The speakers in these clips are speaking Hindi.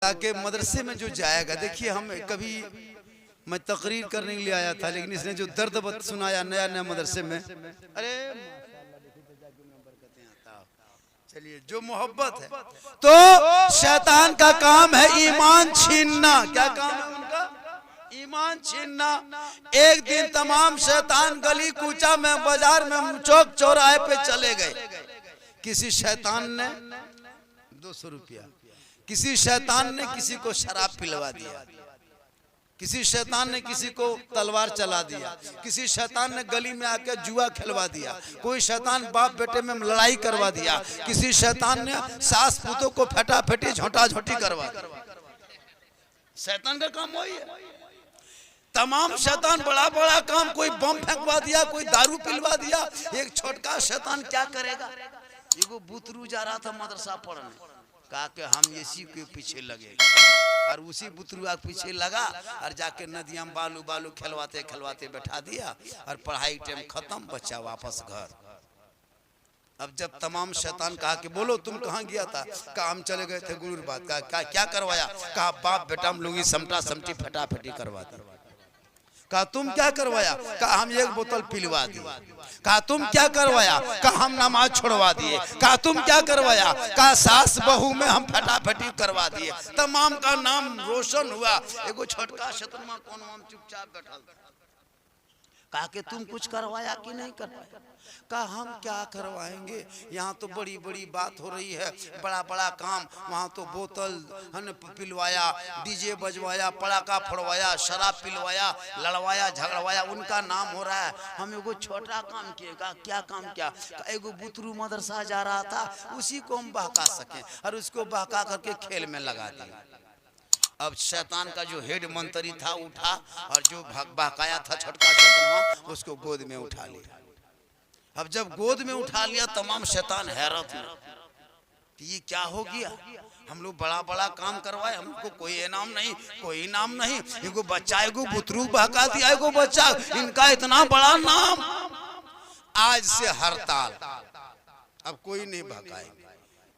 ताकि मदरसे में जो जाएगा, देखिए हम कभी मैं तकरीर करने के लिए आया था, लेकिन इसने जो दर्द सुनाया नया नया मदरसे में, अरे चलिए जो मोहब्बत है। तो शैतान का काम है ईमान छीनना। क्या काम है उनका? ईमान छीनना। एक दिन तमाम शैतान गली कूचा में, बाजार में, चौक चौराहे पे चले गए। किसी शैतान ने 200 रुपया, किसी शैतान ने किसी को शराब पिलवा दिया, किसी शैतान ने किसी को तलवार चला दिया, किसी शैतान ने गली में आकर जुआ खिलवा दिया, कोई शैतान बाप बेटे में लड़ाई करवा दिया, किसी शैतान ने सास पुतों को फटाफटी झोंटा झोंटी करवा दिया। शैतान का काम वही है। तमाम शैतान बड़ा बड़ा काम, कोई बम फेंकवा दिया, कोई दारू पिलवा दिया। एक छोटका शैतान क्या करेगा? एगो बुतरू जा रहा था मदरसा पढ़ने, कहा कि हम इसी के पीछे लगे, और उसी बुतरुआ के पीछे लगा और जाके नदियां बालू बालू खिलवाते खिलवाते बैठा दिया, और पढ़ाई टाइम खत्म, बच्चा वापस घर। अब जब तमाम शैतान कहा कि बोलो तुम कहाँ गया था? कहा हम चले गए थे गुरुबाद। कहा क्या करवाया? कहा बाप बेटा हम लोग समटा समटी फटाफटी करवा दी। कहा तुम क्या करवाया? कहा हम एक बोतल पिलवा दिए। कहा तुम क्या करवाया? कहा हम नमाज छोड़वा दिए। कहा तुम क्या करवाया? कहा सास बहू में हम फटाफटी करवा दिए। तमाम का नाम रोशन हुआ। एगो छोटका शतरमा कोनवा में चुपचाप बैठा। कहा कि तुम कुछ करवाया कि नहीं करवाया? कहा हम क्या करवाएंगे, यहाँ तो बड़ी बड़ी बात हो रही है, बड़ा बड़ा काम। वहाँ तो बोतल पिलवाया, डीजे बजवाया, पड़ाका फोड़वाया, शराब पिलवाया, लड़वाया, झगड़वाया, उनका नाम हो रहा है। हम एगो छोटा काम किए। कहा क्या काम किया? एगो बुतरू मदरसा जा रहा था, उसी को हम बहका सके, और उसको बहका करके खेल में लगा दिया। अब शैतान का जो हेड मंत्री था उठा, और जो बहकाया था छोटका शैतान उसको गोद में उठा लिया। अब जब गोद में उठा लिया, तमाम शैतान हैरत में कि ये क्या हो गया? हम लोग बड़ा बड़ा काम करवाए, हमको कोई इनाम नहीं, कोई इनाम नहीं। एगो बच्चा, एगो बुतरू बहका दिया, एगो बच्चा, इनका इतना बड़ा नाम। आज से हड़ताल, अब कोई नहीं बहकाएंगे।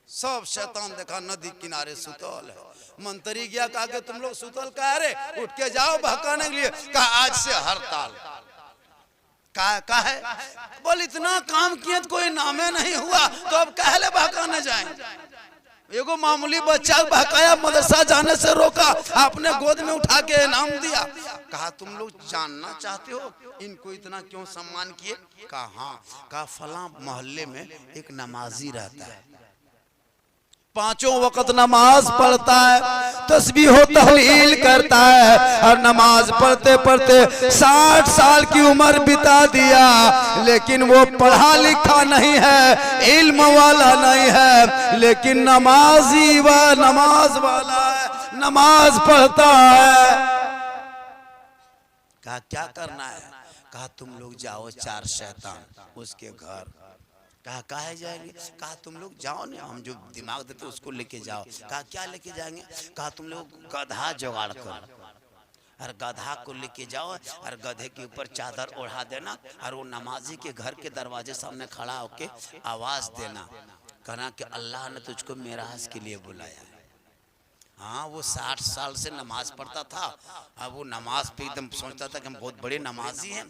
सब शैतान देखा नदी किनारे सुतल है। मंत्री गया, कहा कि तुम लोग सुतल कह रहे, उठ के जाओ बहकाने के लिए। कहा आज से हड़ताल। का है? बोल इतना काम किए तो कोई नामे नहीं हुआ, तो अब कहले बहकाने जाए। एगो मामूली बच्चा बहकाया, मदरसा जाने से रोका, आपने गोद में उठा के इनाम दिया। कहा तुम लोग जानना चाहते हो इनको इतना क्यों सम्मान किए? कहा हाँ। कहा फलां मोहल्ले में एक नमाजी रहता है, 5 वक्त नमाज पढ़ता है, तस्बीह व तहलील करता है, और नमाज पढ़ते पढ़ते 60 साल की उम्र बिता दिया, लेकिन वो पढ़ा लिखा नहीं है, इल्म वाला नहीं है, लेकिन नमाजी व नमाज वाला है, नमाज पढ़ता है। कहा क्या करना है? कहा तुम लोग जाओ 4 शैतान उसके घर। कहा काहे जाएंगे? कहा तुम लोग जाओ ना, हम जो दिमाग देते उसको लेके जाओ। कहा क्या लेके जाएंगे? कहा तुम लोग गधा जुगाड़ करो, और गधा को लेके जाओ, और गधे के ऊपर चादर ओढ़ा देना, और वो नमाजी के घर के दरवाजे सामने खड़ा होके आवाज देना, कहना कि अल्लाह ने तुझको मेराज के लिए बुलाया है। हाँ, वो 60 साल से नमाज पढ़ता था, अब वो नमाज पे एकदम सोचता था कि हम बहुत बड़े नमाजी हैं।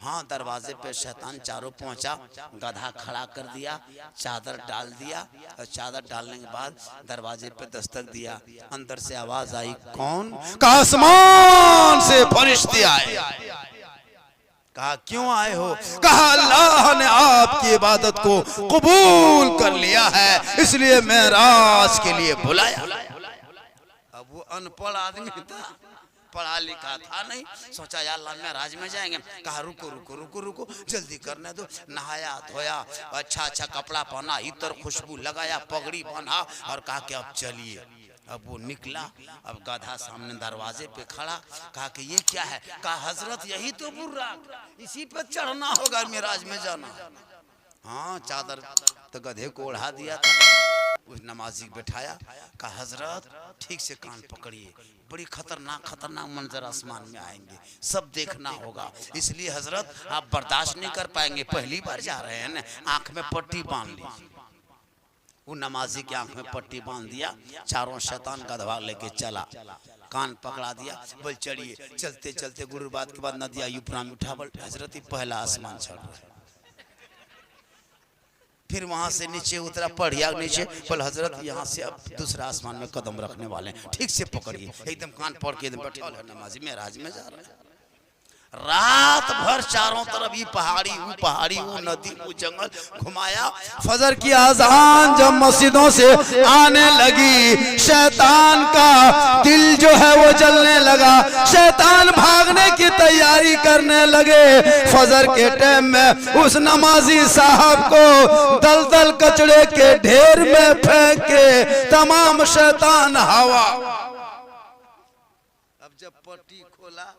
हाँ, दरवाजे पे शैतान चारों पहुंचा, गधा खड़ा कर दिया, चादर डाल दिया, और चादर डालने के बाद दरवाजे पे दस्तक दिया। अंदर से आवाज आई, कौन? कहा आसमान से फरिश्ते आए। कहा क्यों आए हो? कहा अल्लाह ने आपकी इबादत को कबूल कर लिया है, इसलिए मेराज के लिए बुलाया। अब वो अनपढ़ आदमी था, पढ़ा लिखा था नहीं, सोचा यार अल्लाह मेराज में जाएंगे। कहा रुको रुको रुको रुको, जल्दी करने दो। नहाया धोया, अच्छा अच्छा कपड़ा पहना, इतर खुशबू लगाया, पगड़ी बांधा, और कहा कि अब चलिए। अब वो निकला, अब गधा सामने दरवाजे पे खड़ा। कहा कि ये क्या है? कहा हजरत यही तो बुर्राक, इसी पे चढ़ना होगा, मेराज में जाना। हाँ, चादर तो गधे को ओढ़ा दिया था, उस नमाजी को बैठाया। कहा हजरत ठीक से कान पकड़िए, बड़ी खतरनाक खतरनाक मंजर आसमान में आएंगे, सब देखना होगा, इसलिए हजरत आप बर्दाश्त नहीं कर पाएंगे, पहली बार जा रहे हैं ना, आंख में पट्टी बांध लीजिए। वो नमाजी के आंख में पट्टी बांध दिया, चारों शैतान का दबाव लेके चला, कान पकड़ा दिया, बोल चढ़िए। चलते चलते गुरुबाद के बाद नदिया यूपरा में उठा, बोल हजरत पहला आसमान चढ़ रहा है। फिर वहां से नीचे उतरा, पढ़िया नीचे, बोल हजरत यहाँ से अब दूसरा आसमान में कदम रखने वाले हैं, ठीक से पकड़िए। एकदम कान पकड़ के एकदम बैठा है नमाजी, मेराज में जा रहा है। रात भर चारों तरफ ये पहाड़ी, वो पहाड़ी, वो नदी, वो जंगल घुमाया। फजर की आजान जब मस्जिदों से आने लगी, शैतान का दिल जो है वो जलने लगा, शैतान भागने की तैयारी करने लगे। फजर के टाइम में उस नमाजी साहब को दलदल कचड़े के ढेर में फेंक के तमाम शैतान हवा। अब जब पट्टी खोला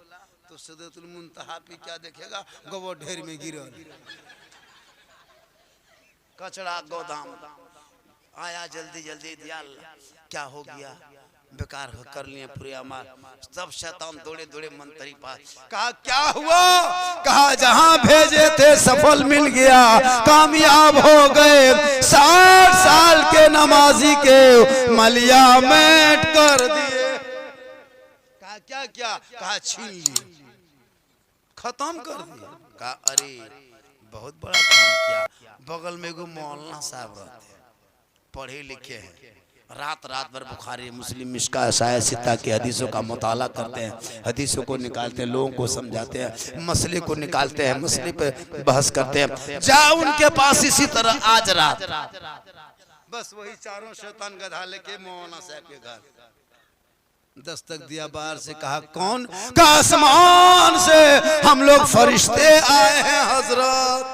तो सिदरतुल मुंतहा पे क्या देखेगा, गोबर ढेर में गिरल, कचड़ा गोदाम। आया जल्दी जल्दी, दिया क्या हो गया, बेकार कर लिए पूरे अमाल। सब शैतान दौड़े दौड़े मंत्री पास, कहा क्या हुआ, कहा जहां भेजे थे सफल मिल गया, कामयाब हो गए। 60 साल के नमाजी के मलिया मेट कर दिए। कहा क्या क्या, कहा छीन लिए, खत्म कर दिया। कहा अरे बहुत बड़ा काम किया। बगल में एगो मौलाना साहब रहते हैं, पढ़े लिखे हैं, रात रात भर बुखारी मुस्लिम मिशका शायद सिता के हदीसों का मुताला करते हैं, हदीसों को निकालते हैं, लोगों को समझाते हैं, मसले को निकालते हैं, मसले पे बहस करते हैं। जा उनके पास इसी तरह आज रात बस वही चारों शैतान गधा लेके मौलाना साहब के घर दस्तक दिया। बाहर से कहा कौन, कहा आसमान से हम लोग फरिश्ते आए हैं हजरत।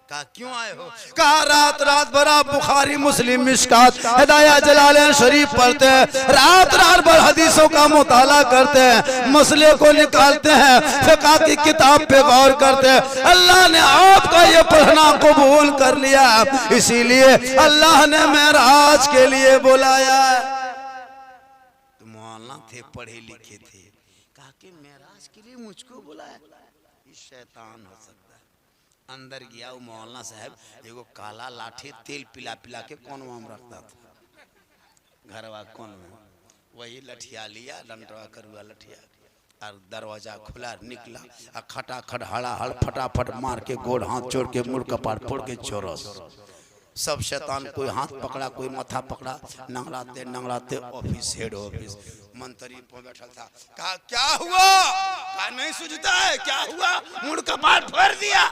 कहा क्यों आए हो, कहा रात रात भर आप बुखारी मुस्लिम मिशकात हिदाया जलालैन शरीफ पढ़ते हैं, रात रात भर हदीसों का मुताला करते हैं, मसले को निकालते हैं, फिक़ह की किताब पे गौर करते हैं। अल्लाह ने आपका ये पढ़ना कबूल कर लिया, इसीलिए अल्लाह ने मेराज के लिए बुलाया। थे पढ़े लिखे थे, कहा कि मेराज के लिए मुझको बुलाया, ये शैतान हो सकता है। अंदर गया, वो मौलाना साहब एगो काला लाठी तेल पिला पिला के कोनवा में रखता था, घरवा कोन में, वही लठिया लिया, डंडवा करुआ लठिया, और दरवाजा खुला, निकला, और खटाखट हड़ाहड़ फटाफट मार के गोड़ हाथ जोड़ के मुड़ कपाट फोड़ के चोरस। सब शैतान कोई हाथ पकड़ा, कोई माथा पकड़ा, नंगलाते नंगलाते ऑफिस, हेड ऑफिस, मंत्री पर बैठा था। कहा क्या हुआ, कहा नहीं सूझता है, क्या हुआ, मुड़ कपाट फोड़ दिया।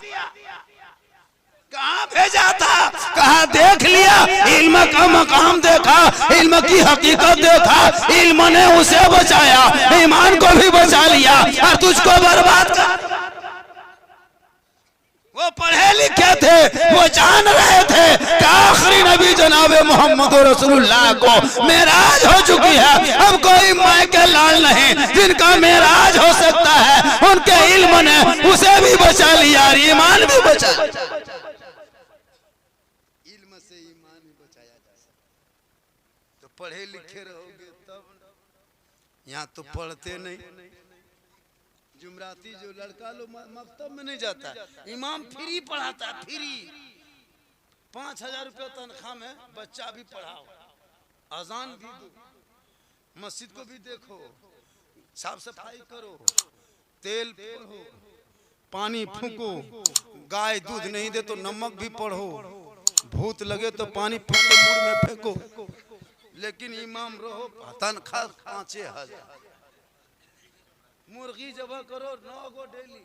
कहाँ भेजा था, कहा देख लिया, इल्म का मकाम देखा, इल्म की हकीकत देखा, इल्म ने उसे बचाया, ईमान को भी बचा लिया और तुझको बर्बाद कर। वो पढ़े लिखे थे, वो जान रहे थे कि आखिरी नबी जनाब मोहम्मद रसूलुल्लाह को मेराज हो चुकी है। अब कोई माय के लाल नहीं जिनका मेराज हो सकता है, उनके इल्म ने उसे भी बचा लिया और ईमान भी बचा लिया। इल्म से ईमान भी बचाया जा सकता। तो पढ़े लिखे रहोगे तब, यहाँ तो पढ़ते नहीं। जुमराती जो लड़का लो मकतब में नहीं जाता, इमाम फ्री पढ़ाता है, फ्री 5000 रुपये तनख्वाह में बच्चा भी पढ़ाओ, अजान भी दो, मस्जिद को भी देखो, साफ सफाई करो, तेल पढ़ो, पानी फूको, गाय दूध नहीं दे तो नमक भी पढ़ो, भूत लगे तो पानी फूक के मुंह में फेंको, लेकिन इमाम रहो, तनख्वाह 5000। मुर्गी जबा करो 9 गो डेली,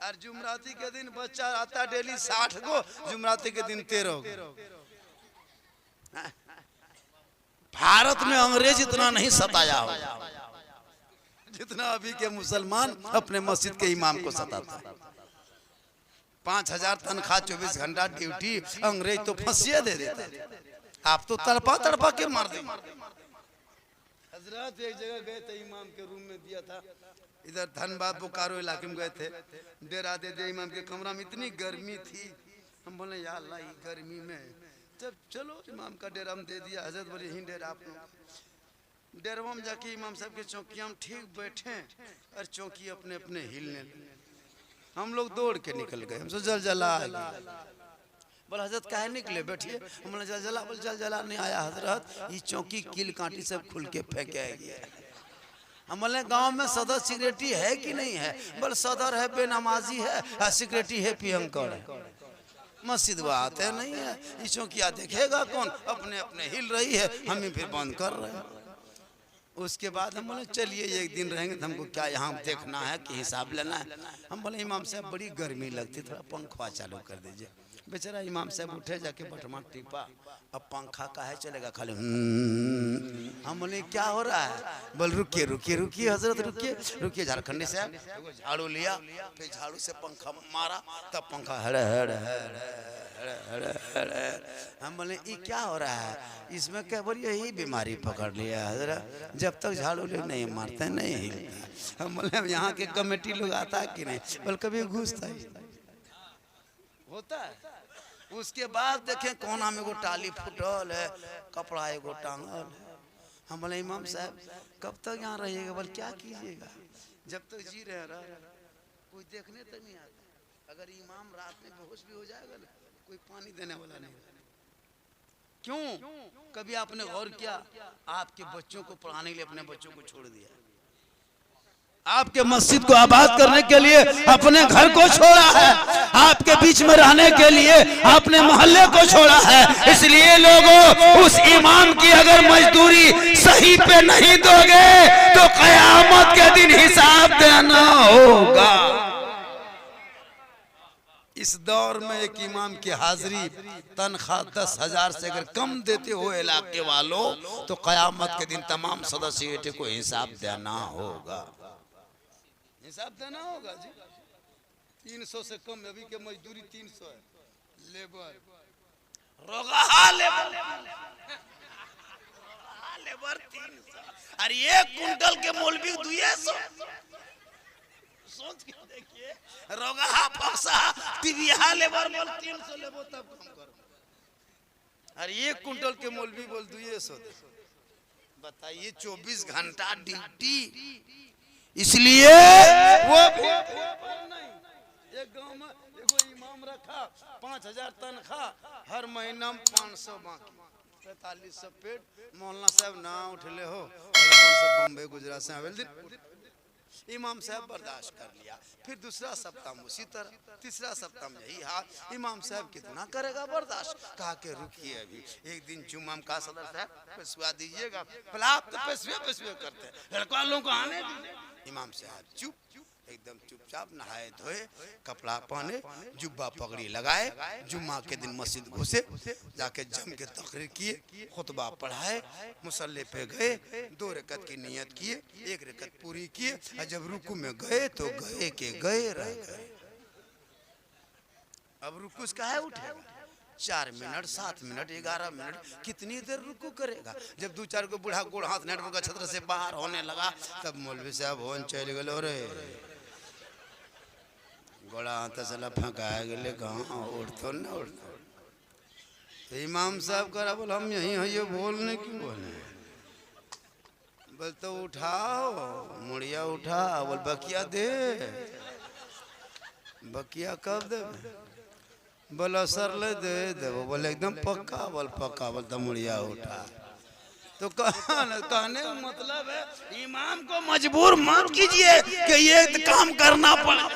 और जुमराती के दिन बच्चा आता डेली 60 गो, जुमराती के दिन 13 गो। भारत में अंग्रेज इतना नहीं सताया हो जितना अभी के मुसलमान अपने मस्जिद के इमाम को सताता है। 5000 तनख्वाह, 24 घंटा ड्यूटी, अंग्रेज तो फांसियां दे देता है, आप तो तड़पा तड़पा के मार देंगे। हजरत एक जगह गए थे, इमाम के रूम में दिया था, इधर धनबाद बोकारो इलाके में गए थे, डेरा दे दिया इमाम के कमरा में, इतनी गर्मी थी। हम बोले या अल्लाह ये गर्मी में, जब चलो इमाम का डेरा में दे दिया। हजरत बोले यहीं डेरा आप लोग। डेरवा में जाके इमाम साहब के चौकिया में ठीक बैठे और चौकी अपने अपने हिलने लगे। हम लोग दौड़ के निकल गए, हमसे जलजला आ गया। बोला हजरत काहे निकले, बैठिए। हम बोले जला, बोल जल जला नहीं आया हजरत, ये चौकी कील कांटी सब खुल के फेंके गया। हम बोले गांव में सदर सिगरेटी है कि नहीं है? बोल सदर है बेनमाजी है, सिगरेटी है पियंकर है। मस्जिद वो आते नहीं है, ये चौकिया देखेगा कौन? अपने अपने हिल रही है, हम ही फिर बंद कर रहे हैं। उसके बाद हम बोले चलिए एक दिन रहेंगे तो हमको क्या यहाँ देखना है कि हिसाब लेना है। हम बोले इमाम साहब बड़ी गर्मी लगती, थोड़ा पंखा चालू कर दीजिए। बेचारा इमाम साहब उठे, जाके बटमा टिपा, अब पंखा काहे चलेगा खाली। हम बोले क्या हो रहा है? बोल रुकिए रुकिए रुकिए हजरत रुकिए रुकिए। झारखंडी साहब झाड़ू लिया, फिर झाड़ू से पंखा मारा, तब पंखा हड़े हड़े हड़े हड़े। हम बोले ये क्या हो रहा है? इसमें क्या बोलिए यही बीमारी पकड़ लिया हजरत, जब तक झाड़ू ले नहीं मारते नहीं हिलता। हम बोले यहाँ के कमेटी लोग आता है कि नहीं? बोल कभी घुसता ही होता है। उसके बाद देखें कोना में एगो टाली फुटल है, कपड़ा एगो टांगल है। हम बोले इमाम साहब कब तक यहाँ रहिएगा? बोल क्या कीजिएगा, जब तक जी रहे कोई देखने तक नहीं आता। अगर इमाम रात में बेहोश भी हो जाएगा ना, कोई पानी देने वाला नहीं। क्यों? कभी आपने गौर किया? आपके बच्चों को पढ़ाने के लिए अपने बच्चों को छोड़ दिया, आपके मस्जिद को आबाद करने के लिए अपने घर को छोड़ा है, आपके बीच में रहने के लिए अपने मोहल्ले को छोड़ा है। इसलिए लोगों, उस इमाम की अगर मजदूरी सही पे नहीं दोगे तो कयामत के दिन हिसाब देना होगा। इस दौर में एक इमाम की हाजिरी तनख्वाह 10,000 से अगर कम देते हो इलाके वालों, तो कयामत के दिन तमाम सदस्य को हिसाब देना होगा। हिसाब देना होगा जी। 300 से कम अभी के मजदूरी 300 है। लेबर रोगाहा लेबर 300, अरे 1 कुंटल के मौलवी 200। सोच के देखिए, रोगाहा पक्सा तिबिया लेबर बोल 300 लेबो तब कम करो, अरे 1 कुंटल के मौलवी बोल 200। बताइए 24 घंटा ड्यूटी। इसलिए वो नहीं, एक गांव में एगो इमाम रखा, 5,000 तनख्वाह, हर महीना 500 बाकी, 4500 पेट। मौलाना साहब ना उठले हो, बम्बई गुजरात से आवेल दिन। इमाम साहब बर्दाश्त कर लिया। फिर दूसरा सप्ताह उसी तरह, तीसरा सप्ताह में यही हाल। इमाम साहब कितना करेगा बर्दाश्त? कहा के रुकिए अभी एक दिन जुम्मा का सदर साहब पेशवा दीजिएगा। आप तो पेशवे करते हैं, लड़का लोगों को आने दीजिए। इमाम साहब चुप, एकदम चुपचाप नहाए धोए, कपड़ा पहने, जुब्बा पगड़ी लगाए, जुम्मा के दिन मस्जिद घुसे, जाके जम के तकरीर किए, खुतबा पढ़ाए, मुसल्ले पे गए, 2 रकत की नियत किए, 1 रकत पूरी किए, और जब रुकू में गए तो गए के गए रह गए। अब रुकू काहे उठेगा? 4 मिनट, 7 मिनट, 11 मिनट, कितनी देर रुकू करेगा? जब 2-4 को बूढ़ा गोड़ हाथ नेटवर्क का छत्र से बाहर होने लगा, तब मौलवी साहब होन चल गए। रे गोड़ा हाथ से फंका गए, कहाँ उठतो न उठतो। तो इमाम साहब करा बोल हम यही है, ये बोलने क्यों बोले? बोल तो उठाओ, मुड़िया उठा। बोल बकिया दे। बकिया कब दे? बोल असर ले दे देवो। बोले एकदम पक्का? बोल पक्का। बोल तो मुड़िया उठा। तो कहने का मतलब है इमाम को मजबूर मत कीजिए कि ये काम करना पड़ा।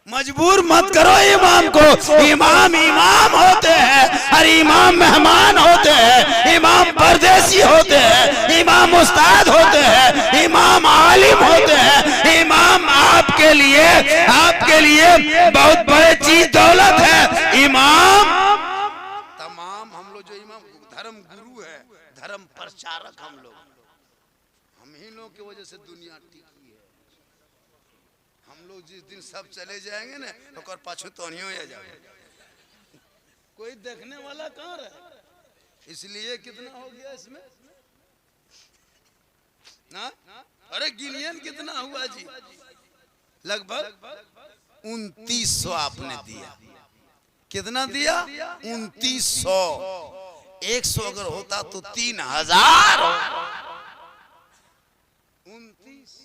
मजबूर मत करो इमाम को। इमाम इमाम होते हैं, अरे इमाम मेहमान होते हैं, इमाम परदेसी होते हैं, इमाम उस्ताद होते हैं, इमाम आलिम होते हैं। इमाम आपके लिए बहुत बड़ी चीज दौलत है। इमाम तमाम हम लोग जो इमाम धर्म गुरु है, धर्म प्रचारक हम ही लोग की वजह से दुनिया टिकी है। हम लोग जिस दिन सब चले जाएंगे ना, तो पाछू तो नहीं हो जाएगा, कोई देखने वाला कहाँ रहे। इसलिए कितना हो गया इसमें ना? अरे गिनियन कितना हुआ जी? लगभग 2900 आपने दिया। कितना दिया? 2900। 100 अगर होता तो 3000। 29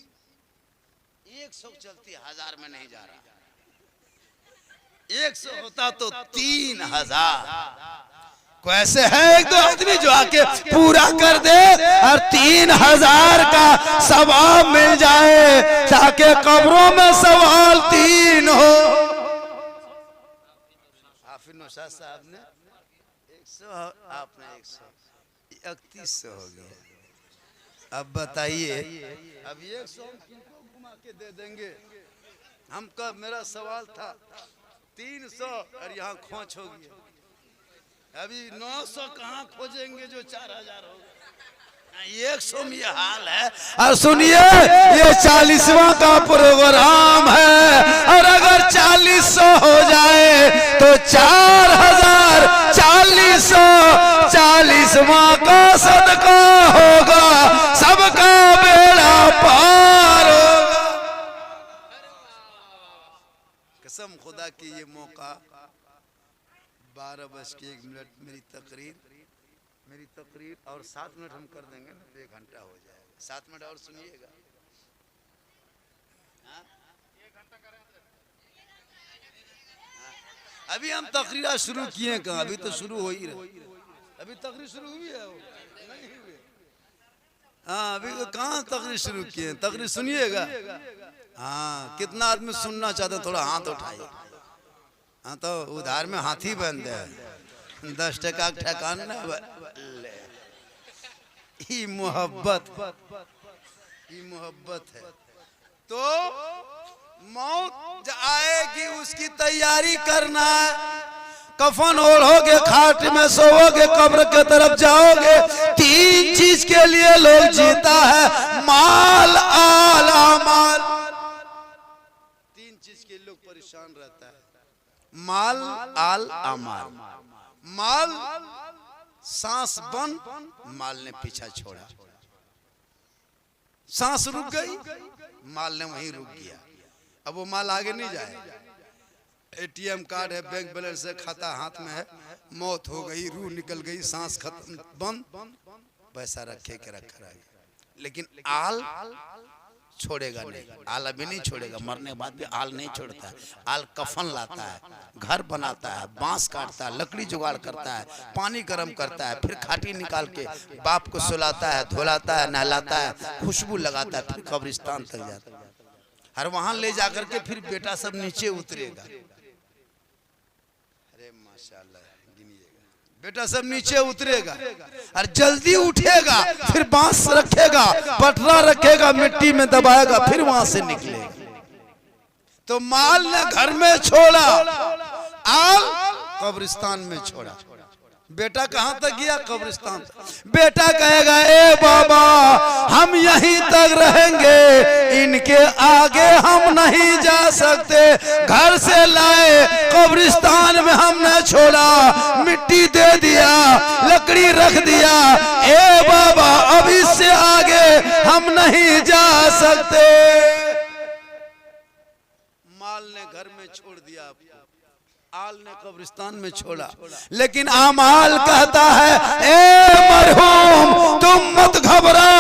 100 चलती 1000 में नहीं जा रहा। 100 होता तो 3000। कैसे है एक दो आदमी जो आके पूरा कर दे और 3000 का सवाब मिल जाए, ताकि कब्रों में सवाल 3 हो। हाफिज नौशाद साहब ने 100, आपने 100, 3100 हो गया। अब बताइए, अब 100 हम किनको घुमा के दे देंगे? हम कब, मेरा सवाल था 300 और यहाँ खोच हो गया। अभी 900 कहाँ खोजेंगे जो 4000 हो गया। 100 में ये हाल है। और सुनिए, ये 40वां का प्रोग्राम है, और अगर 4000 हो जाए तो 4000, 40वां का सदका होगा, सबका बेड़ा पार होगा। कसम खुदा की ये मौका 12:01 मेरी तकरीर और 7 मिनट हम कर देंगे ना, 1 घंटा हो जाएगा। 7 मिनट और सुनिएगा। अभी हम तकरीर शुरू किए कहाँ? अभी तो शुरू हो ही रहा, अभी तकरीर शुरू हुई है नहीं हुई? हाँ, अभी तो कहाँ तकरीर शुरू किए? तकरीर सुनिएगा। हाँ, कितना आदमी सुनना चाहते थोड़ा हाथ उठाइए। हाँ, तो उधार में हाथी बंद है, 10 टका ठकान न। ये मोहब्बत है। तो मौत आएगी, उसकी तैयारी करना है। कफन ओढ़ोगे, खाट में सोओगे, कब्र के तरफ जाओगे। 3 चीज के लिए लोग जीता है, माल, आल, अमाल। 3 चीज के लोग परेशान रहता है, माल, आल, अमाल। माल सांस बंद, माल ने पीछा छोड़ा। सांस रुक गई, माल ने वहीं रुक गया। अब वो माल आगे नहीं जाए। एटीएम कार्ड है, बैंक बैलेंस है, खाता हाथ में है, मौत हो गई, रूह निकल गई, सांस खत्म, बंद, पैसा रखे के रखा रह गया। लेकिन आल छोड़ेगा नहीं, आल अभी नहीं छोड़ेगा, मरने के बाद भी आल नहीं छोड़ता है। आल कफन लाता है, घर बनाता है, बांस काटता है, लकड़ी जुगाड़ करता है, पानी गर्म करता है, फिर खाटी निकाल के बाप को सुलाता है, धुलाता है, नहलाता है, खुशबू लगाता है, फिर कब्रिस्तान तक जाता है। हर वहां ले जाकर के फिर बेटा सब नीचे उतरेगा। अरे माशाल्लाह, बेटा सब नीचे उतरेगा और जल्दी उठेगा, फिर बांस रखेगा, पटरा रखेगा, मिट्टी में दबाएगा, फिर वहां से निकलेगा। तो माल ने घर में छोड़ा, आल कब्रिस्तान में छोड़ा। बेटा कहां तक गया? कब्रिस्तान तक। बेटा कहेगा, ए बाबा हम यहीं तक रहेंगे, इनके आगे हम नहीं जा सकते। घर से लाए, कब्रिस्तान में हमने छोड़ा, मिट्टी दे दिया, लकड़ी रख दिया। ए बाबा अब इससे आगे हम नहीं जा सकते। माल ने घर में छोड़ दिया, आल ने कब्रिस्तान में छोड़ा। लेकिन आमाल कहता है, ए मरहूम तुम मत घबरा,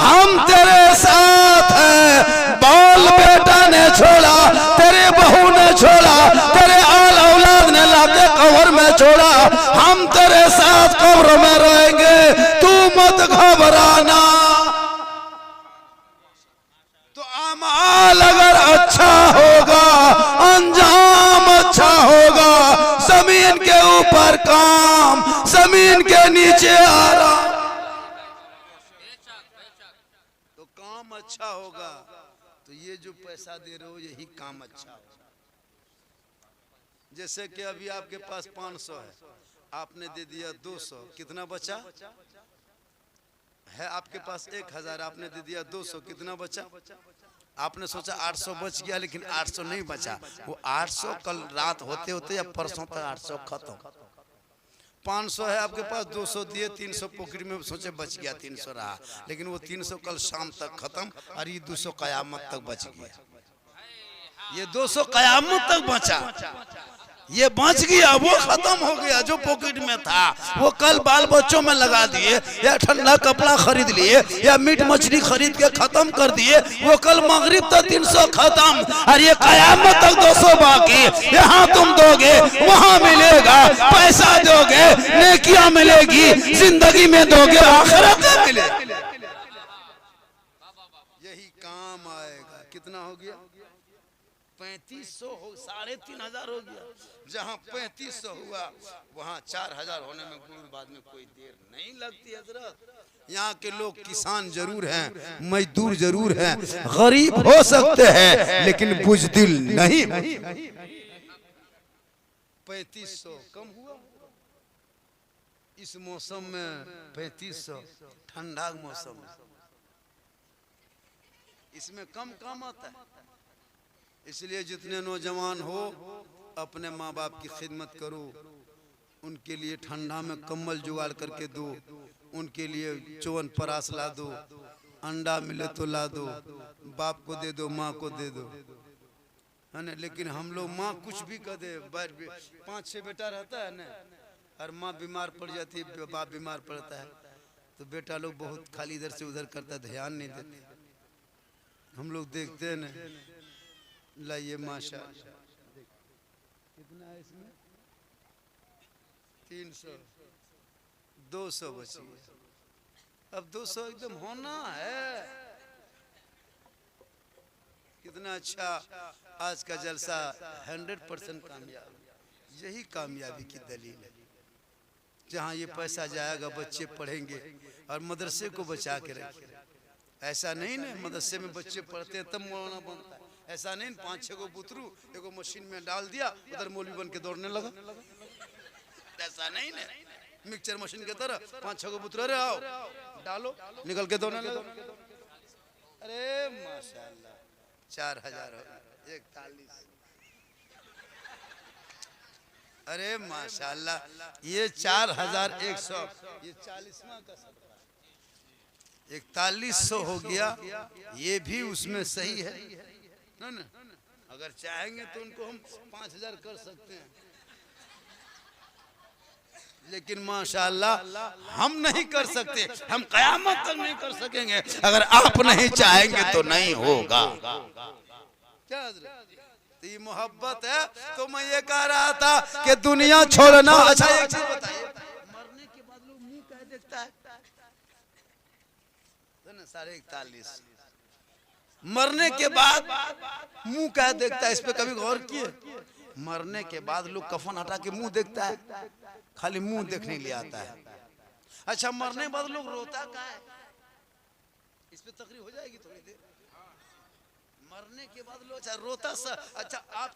हम तेरे साथ हैं। बाल बेटा ने छोड़ा, तेरे बहू ने छोड़ा, तेरे आल औलाद ने लाके कब्र में छोड़ा, हम तेरे साथ कब्र में रहेंगे, तू मत घबराना। तो आमाल अगर अच्छा होगा, अंजाम अच्छा होगा, जमीन के ऊपर काम, जमीन के नीचे आराम। तो काम अच्छा होगा, तो ये जो पैसा दे रहे हो यही काम अच्छा होगा। जैसे कि अभी आपके पास 500 है, आपने दे दिया 200, कितना बचा है? आपके पास 1000, आपने दे दिया 200, कितना बचा? आपने सोचा 800 बच गया, लेकिन 800 नहीं बचा। वो 800 कल रात होते होते या परसों तक 800 खत्म। 500 है आपके पास, 200 दिए, 300 पॉकेट में, सोचे बच गया, 300 रहा, लेकिन वो 300 कल शाम तक खत्म, और ये 200 कयामत तक बच गया। ये 200 कयामत तक बचा। ये बच गया, वो खत्म हो गया जो पॉकेट में था। वो कल बाल बच्चों में लगा दिए, या ठंडा कपड़ा खरीद लिए, या मीट मछली खरीद के खत्म कर दिए। वो कल मगरिब तक 300 खत्म, और ये कयामत तक 200 बाकी। यहाँ तुम दोगे वहां मिलेगा, पैसा दोगे नेकियां मिलेगी, जिंदगी में दोगे आखिरत में मिलेगी। यही काम आएगा। कितना हो गया? 3500 हो, 3500 हो गया। जहाँ 3500 हुआ वहाँ 4000 होने में गुरूर बाद में कोई देर नहीं लगती हजरत। यहाँ के लोग किसान जरूर हैं, मजदूर जरूर हैं, गरीब हो सकते हैं, लेकिन बुजदिल नहीं। 3500 कम हुआ इस मौसम में। 3500 ठंडा मौसम, इसमें कम काम आता है। इसलिए जितने नौजवान हो अपने माँ बाप की खिदमत करो, उनके लिए ठंडा में कम्बल जुगाड़ करके दो, उनके लिए चौवन परास ला दो, अंडा मिले तो ला दो, बाप को दे दो, माँ को दे दो, है ना। लेकिन हम लोग माँ कुछ भी कर दे, 5-6 बेटा रहता है ना, और माँ बीमार पड़ जाती है, बाप बीमार पड़ता है, तो बेटा लोग बहुत खाली इधर से उधर करता है, ध्यान नहीं देते। हम लोग देखते हैं ना, लाइए माशा कितना है इसमें? 300 200 बची है। अब 200 एकदम होना है। कितना अच्छा आज का जलसा 100% कामयाब। यही कामयाबी की दलील है। जहाँ ये पैसा जाएगा बच्चे पढ़ेंगे और मदरसे को बचा के रखें। ऐसा नहीं ना मदरसे में बच्चे पढ़ते हैं तब मौलाना बनता है, ऐसा नहीं 5-6 को बुतरू एगो मशीन में डाल दिया, उधर मौलवी बन के दौड़ने लगा। ऐसा नहीं ना, मिक्सचर मशीन की तरह 5-6 को बुतरू, अरे आओ डालो, निकल के दौड़ने लगा। अरे माशाल्लाह 4000 41। अरे माशाल्लाह ये 4100, ये 40वां का 4100 हो गया। ये भी उसमें सही है ना। अगर चाहेंगे तो उनको हम 5000 कर सकते हैं, लेकिन माशाल्लाह हम नहीं कर सकते, हम कयामत तक नहीं कर सकेंगे। अगर आप नहीं चाहेंगे तो नहीं होगा। क्या तो ये मोहब्बत है। तो मैं ये कह रहा था कि दुनिया छोड़ना। अच्छा एक चीज बताइए, मरने के बाद लोग मुंह कह देखता है ना, 41.5 मरने के बाद मुंह कह देखता है। इस पे कभी गौर किए? मरने के बाद लोग कफन हटा के मुंह देखता है, खाली मुंह देखने के लिए आता है। अच्छा मरने के बाद लोग रोता क्या है? इस पे तकरीर हो जाएगी थोड़ी देर। मरने के बाद लोग अच्छा रोता सा। अच्छा आप